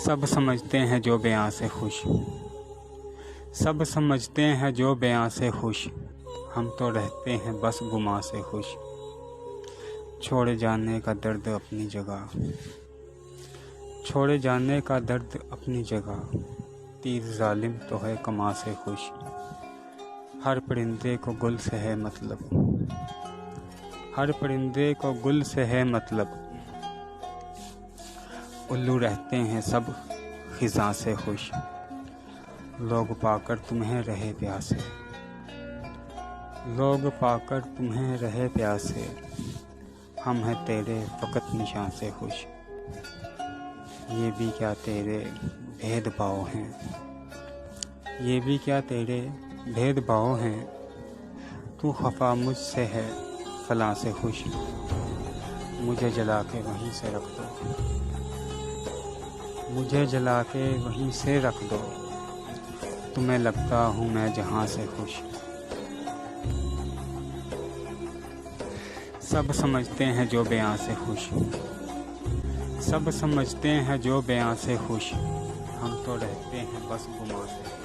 सब समझते हैं जो बयां से खुश, सब समझते हैं जो बयां से खुश, हम तो रहते हैं बस गुमा से खुश। छोड़े जाने का दर्द अपनी जगह, छोड़े जाने का दर्द अपनी जगह, तीर जालिम तो है कमा से खुश। हर परिंदे को गुल से है मतलब, हर परिंदे को गुल से है मतलब, उल्लू रहते हैं सब खिज़ां से खुश। लोग पाकर तुम्हें रहे प्यासे, लोग पाकर तुम्हें रहे प्यासे, हम हैं तेरे फ़कत निशान से खुश। ये भी क्या तेरे भेदभाव हैं, ये भी क्या तेरे भेदभाव हैं, तू खफा मुझसे है फलां से खुश। मुझे जला के वहीं से रख दो, मुझे जला के वहीं से रख दो, तुम्हें लगता हूँ मैं जहाँ से खुश। सब समझते हैं जो बयां से खुश, सब समझते हैं जो बयां से खुश, हम तो रहते हैं बस गुमा से।